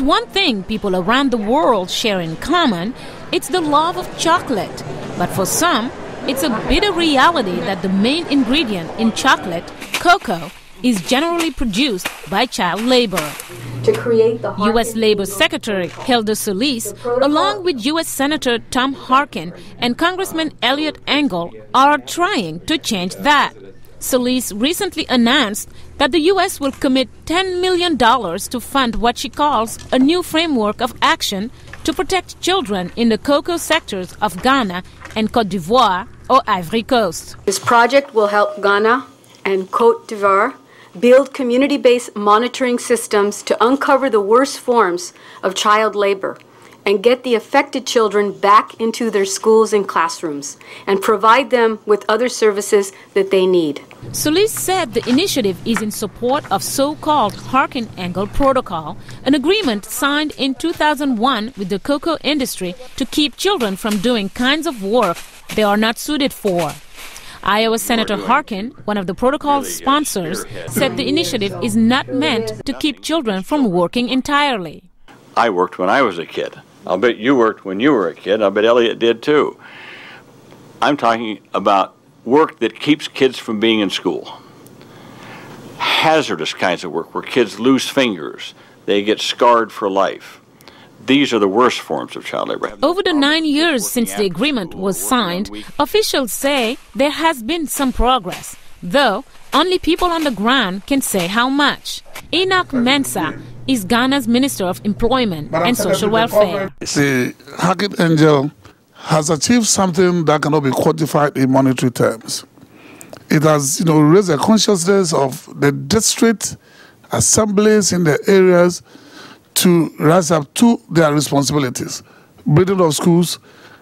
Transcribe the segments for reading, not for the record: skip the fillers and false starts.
one thing people around the world share in common, it's the love of chocolate. But for some, it's a bitter reality that the main ingredient in chocolate, cocoa, is generally produced by child labor. U.S. Labor Secretary Hilda Solis, along with U.S. Senator Tom Harkin and Congressman Eliot Engel, are trying to change that. Solis recently announced that the U.S. will commit $10 million to fund what she calls a new framework of action to protect children in the cocoa sectors of Ghana and Côte d'Ivoire or Ivory Coast. This project will help Ghana and Côte d'Ivoire build community-based monitoring systems to uncover the worst forms of child labor and get the affected children back into their schools and classrooms and provide them with other services that they need. Solis said the initiative is in support of so-called Harkin-Engel Protocol, an agreement signed in 2001 with the cocoa industry to keep children from doing kinds of work they are not suited for. Iowa Senator Harkin, one of the protocol's sponsors, said the initiative is not meant to keep children from working entirely. I worked when I was a kid. I'll bet you worked when you were a kid. I'll bet Elliot did too. I'm talking about work that keeps kids from being in school. Hazardous kinds of work where kids lose fingers. They get scarred for life. These are the worst forms of child labor. Over the 9 years since the agreement was signed, officials say there has been some progress, though only people on the ground can say how much. Enoch Mensah is Ghana's Minister of Employment and Social Welfare. The Harkin-Engel has achieved something that cannot be quantified in monetary terms. It has, raised the consciousness of the district assemblies in the areas to rise up to their responsibilities. Building of schools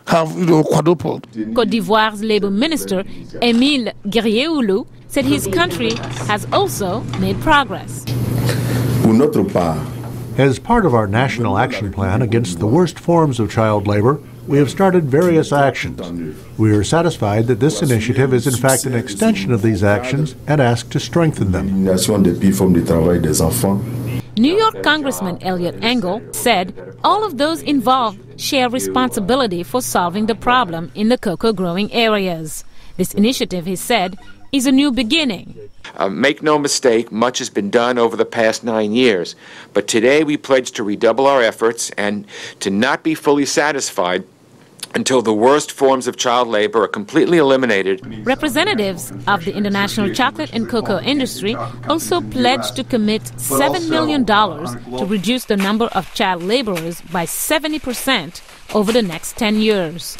have, quadrupled. Côte d'Ivoire's Labour Minister, Émile Guerrier-Oulou, said his country has also made progress. As part of our national action plan against the worst forms of child labor, we have started various actions. We are satisfied that this initiative is in fact an extension of these actions and ask to strengthen them. New York Congressman Eliot Engel said all of those involved share responsibility for solving the problem in the cocoa growing areas. This initiative, he said, is a new beginning. Make no mistake, much has been done over the past 9 years, but today we pledge to redouble our efforts and to not be fully satisfied until the worst forms of child labor are completely eliminated. Representatives of the international chocolate and cocoa industry also pledged to commit $7 million to reduce the number of child laborers by 70% over the next 10 years.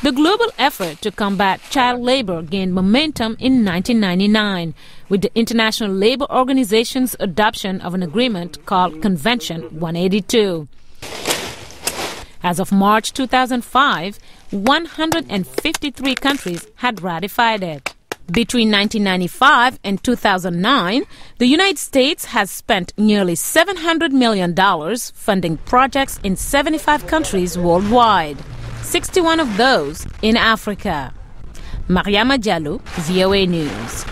The global effort to combat child labor gained momentum in 1999 with the International Labour Organization's adoption of an agreement called Convention 182. As of March 2005, 153 countries had ratified it. Between 1995 and 2009, the United States has spent nearly $700 million funding projects in 75 countries worldwide, 61 of those in Africa. Mariama Diallo, VOA News.